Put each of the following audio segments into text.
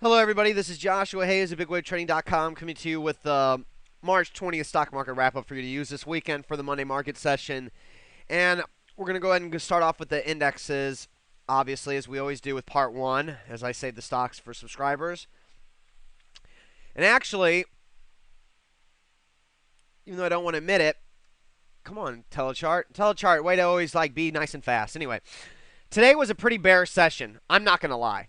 Hello, everybody. This is Joshua Hayes of BigWaveTrading.com coming to you with the March 20th stock market wrap-up for you to use this weekend for the Monday market session. And we're going to go ahead and start off with the indexes, obviously, as we always do with part one, as I save the stocks for subscribers. And actually, even though I don't want to admit it, come on, Telechart, way to always be nice and fast. Anyway, today was a pretty bearish session. I'm not going to lie.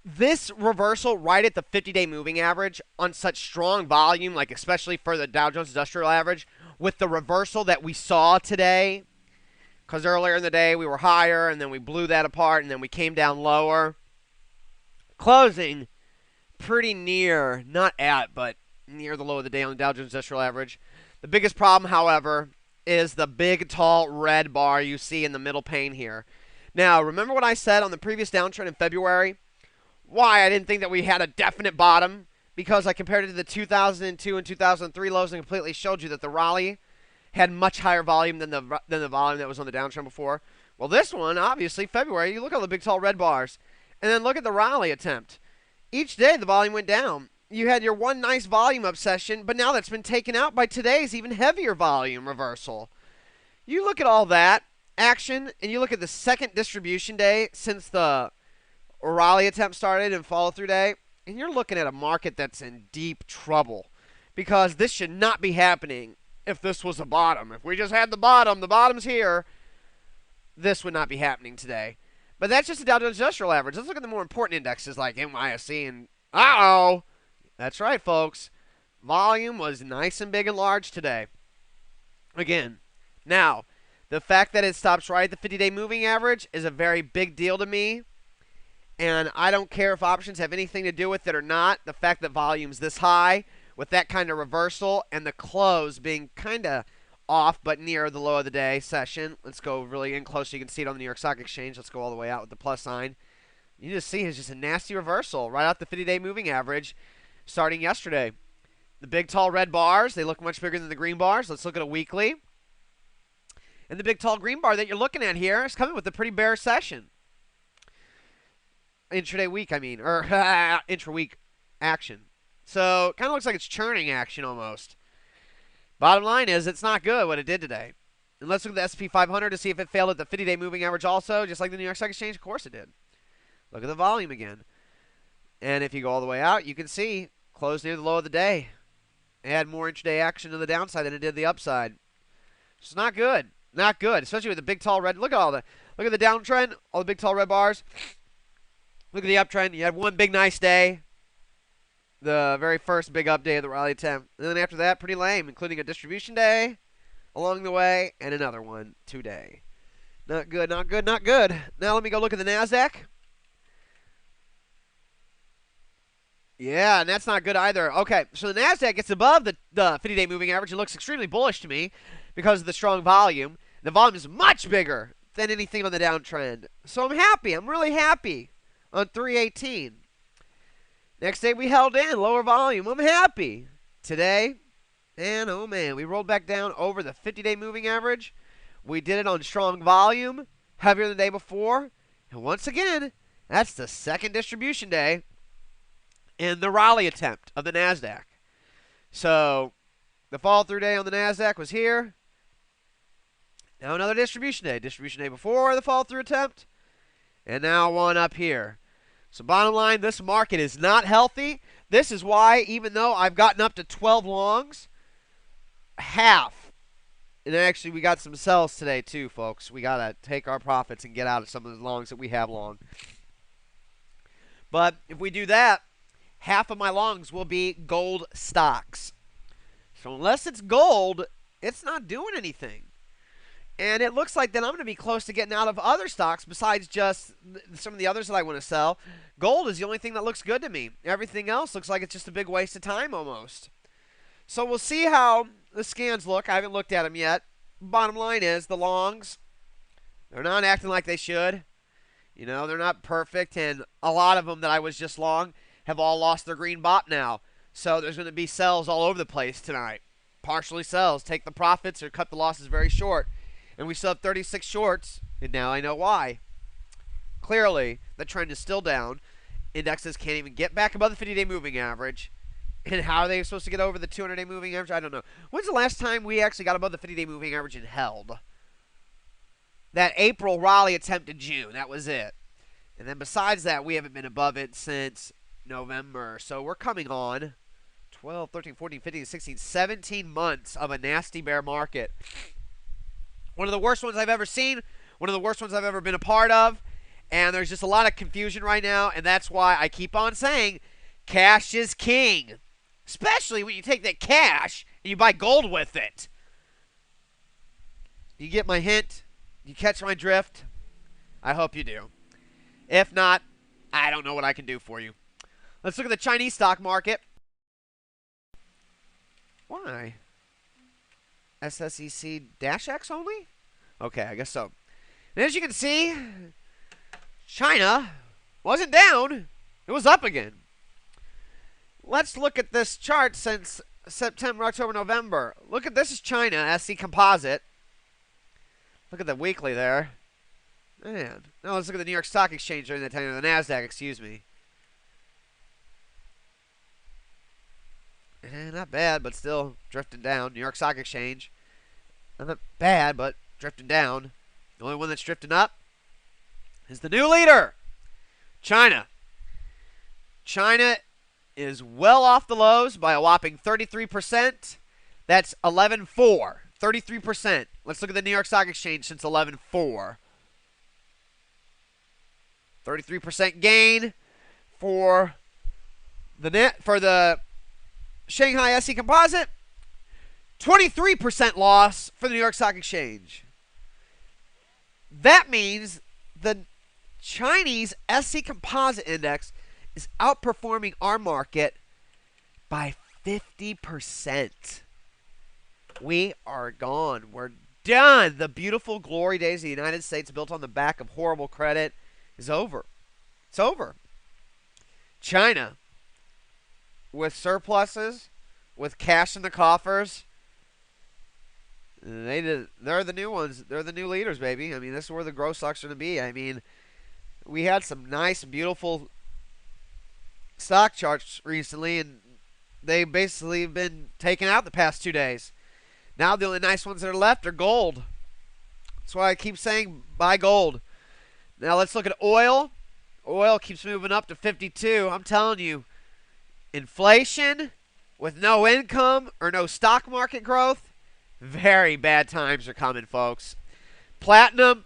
This reversal right at the 50-day moving average on such strong volume, especially for the Dow Jones Industrial Average, with the reversal that we saw today, because earlier in the day we were higher and then we blew that apart and then we came down lower. Closing pretty near, not at, but near the low of the day on the Dow Jones Industrial Average. The biggest problem, however, is the big, tall red bar you see in the middle pane here. Now, remember what I said on the previous downtrend in February? Why I didn't think that we had a definite bottom, because I compared it to the 2002 and 2003 lows and completely showed you that the rally had much higher volume than the volume that was on the downtrend before. Well, this one, obviously, February, you look at the big tall red bars, and then look at the rally attempt. Each day the volume went down. You had your one nice volume up session, but now that's been taken out by today's even heavier volume reversal. You look at all that action, and you look at the second distribution day since the rally attempt started and follow-through day, and you're looking at a market that's in deep trouble, because this should not be happening if this was a bottom. If we just had the bottom's here, this would not be happening today. But that's just the Dow Jones Industrial Average. Let's look at the more important indexes like NYSE and that's right, folks. Volume was nice and big and large today. Again, now, the fact that it stops right at the 50-day moving average is a very big deal to me. And I don't care if options have anything to do with it or not. The fact that volume's this high with that kind of reversal and the close being kind of off but near the low of the day session. Let's go really in close so you can see it on the New York Stock Exchange. Let's go all the way out with the plus sign. You just see it's just a nasty reversal right out the 50-day moving average starting yesterday. The big tall red bars, they look much bigger than the green bars. Let's look at a weekly. And the big tall green bar that you're looking at here is coming with a pretty bearish session. Intraday week, or intra-week action. So, kind of looks like it's churning action almost. Bottom line is, it's not good what it did today. And let's look at the S&P 500 to see if it failed at the 50-day moving average also, just like the New York Stock Exchange. Of course it did. Look at the volume again. And if you go all the way out, you can see, closed near the low of the day. It had more intraday action to the downside than it did the upside. It's not good. Not good, especially with the big tall red. Look at the downtrend, all the big tall red bars. Look at the uptrend. You had one big nice day, the very first big up day of the rally attempt. And then after that, pretty lame, including a distribution day along the way and another one today. Not good, not good, not good. Now let me go look at the NASDAQ. Yeah, and that's not good either. Okay, so the NASDAQ gets above the 50-day moving average. It looks extremely bullish to me because of the strong volume. The volume is much bigger than anything on the downtrend. So I'm happy. I'm really happy. On 318. Next day we held in, lower volume. I'm happy. Today, and oh man, we rolled back down over the 50-day moving average. We did it on strong volume, heavier than the day before. And once again, that's the second distribution day in the rally attempt of the NASDAQ. So, the follow-through day on the NASDAQ was here. Now another distribution day. Distribution day before the follow-through attempt. And now one up here. So bottom line, this market is not healthy. This is why, even though I've gotten up to 12 longs, half. And actually, we got some sells today too, folks. We got to take our profits and get out of some of the longs that we have long. But if we do that, half of my longs will be gold stocks. So unless it's gold, it's not doing anything. And it looks like then I'm going to be close to getting out of other stocks besides just some of the others that I want to sell. Gold is the only thing that looks good to me. Everything else looks like it's just a big waste of time almost. So we'll see how the scans look. I haven't looked at them yet. Bottom line is the longs, they're not acting like they should. You know, they're not perfect. And a lot of them that I was just long have all lost their green bop now. So there's going to be sells all over the place tonight. Partially sells. Take the profits or cut the losses very short. And we still have 36 shorts, and now I know why. Clearly, the trend is still down, indexes can't even get back above the 50-day moving average. And how are they supposed to get over the 200-day moving average? I don't know. When's the last time we actually got above the 50-day moving average and held? That April Raleigh attempt in June. That was it. And then besides that, we haven't been above it since November. So we're coming on 12, 13, 14, 15, 16, 17 months of a nasty bear market. One of the worst ones I've ever seen. One of the worst ones I've ever been a part of. And there's just a lot of confusion right now. And that's why I keep on saying cash is king. Especially when you take that cash and you buy gold with it. You get my hint? You catch my drift? I hope you do. If not, I don't know what I can do for you. Let's look at the Chinese stock market. Why? SSEC-X only? Okay, I guess so. And as you can see, China wasn't down. It was up again. Let's look at this chart since September, October, November. Look at this is China, SC Composite. Look at the weekly there. Man. Now let's look at the New York Stock Exchange during that time, or the NASDAQ, excuse me. Not bad, but still drifting down. New York Stock Exchange. Not bad, but drifting down. The only one that's drifting up is the new leader, China. China is well off the lows by a whopping 33%. That's 11.4. 33%. Let's look at the New York Stock Exchange since 11.4. 33% gain for the Shanghai SC Composite. 23% loss for the New York Stock Exchange. That means the Chinese SC Composite Index is outperforming our market by 50%. We are gone. We're done. The beautiful glory days of the United States built on the back of horrible credit is over. It's over. China, with surpluses, with cash in the coffers, they're the new ones. They're the new leaders, baby. I mean, this is where the growth stocks are going to be. I mean, we had some nice, beautiful stock charts recently, and they basically have been taken out the past 2 days. Now the only nice ones that are left are gold. That's why I keep saying buy gold. Now let's look at oil. Oil keeps moving up to 52. I'm telling you, inflation with no income or no stock market growth, very bad times are coming, folks. Platinum,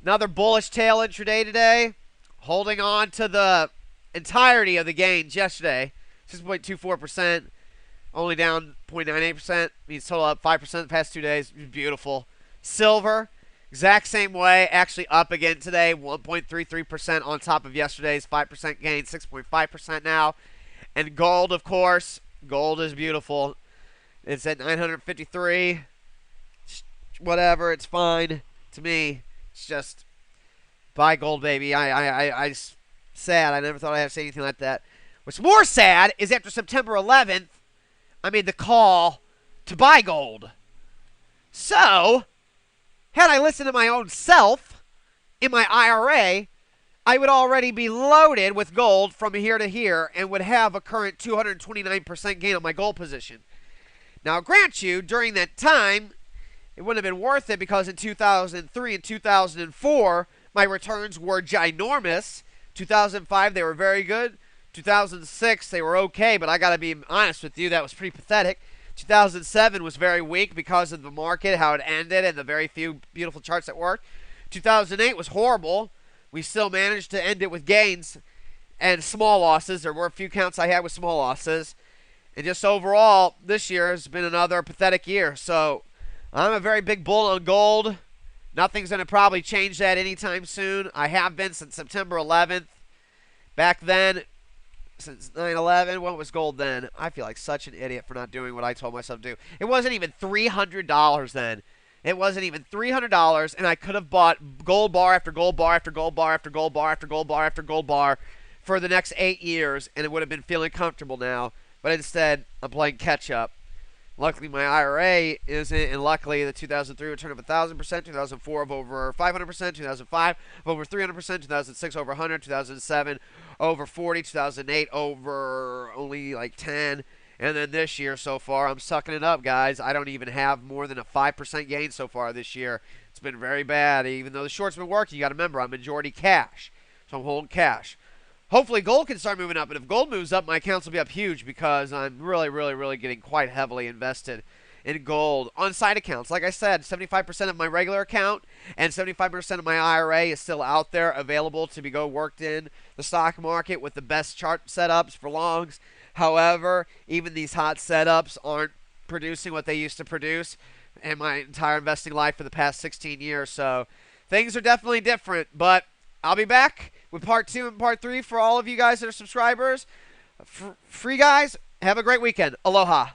another bullish tail intraday today, holding on to the entirety of the gains yesterday. 6.24%, only down 0.98%. Means total up 5% the past 2 days. Beautiful. Silver, exact same way, actually up again today, 1.33% on top of yesterday's 5% gain, 6.5% now. And gold, of course, gold is beautiful. It's at 953. Whatever, it's fine to me. It's just buy gold, baby. I sad. I never thought I'd have to say anything like that. What's more sad is after September 11th, I made the call to buy gold. So, had I listened to my own self in my IRA, I would already be loaded with gold from here to here and would have a current 229% gain on my gold position. Now, I'll grant you, during that time, it wouldn't have been worth it because in 2003 and 2004, my returns were ginormous. 2005, they were very good. 2006, they were okay, but I got to be honest with you, that was pretty pathetic. 2007 was very weak because of the market, how it ended, and the very few beautiful charts that worked. 2008 was horrible. We still managed to end it with gains and small losses. There were a few counts I had with small losses. And just overall, this year has been another pathetic year. So I'm a very big bull on gold. Nothing's going to probably change that anytime soon. I have been since September 11th. Back then, since 9/11, what was gold then? I feel like such an idiot for not doing what I told myself to do. It wasn't even $300 then. It wasn't even $300, and I could have bought gold bar after gold bar after gold bar after gold bar after gold bar after gold bar for the next 8 years, and it would have been feeling comfortable now. But instead, I'm playing catch-up Luckily, my IRA isn't, and luckily the 2003 return of 1,000%, 2004 of over 500%, 2005 of over 300%, 2006 over 100, 2007 over 40, 2008 over only like 10. And then this year so far, I'm sucking it up, guys. I don't even have more than a 5% gain so far this year. It's been very bad. Even though the short's been working, you got to remember, I'm majority cash. So I'm holding cash. Hopefully gold can start moving up, and if gold moves up, my accounts will be up huge because I'm really getting quite heavily invested in gold on side accounts. Like I said, 75% of my regular account and 75% of my IRA is still out there available to be worked in the stock market with the best chart setups for longs. However, even these hot setups aren't producing what they used to produce in my entire investing life for the past 16 years. So things are definitely different, but I'll be back with part 2 and part 3 for all of you guys that are subscribers. Free guys, have a great weekend. Aloha.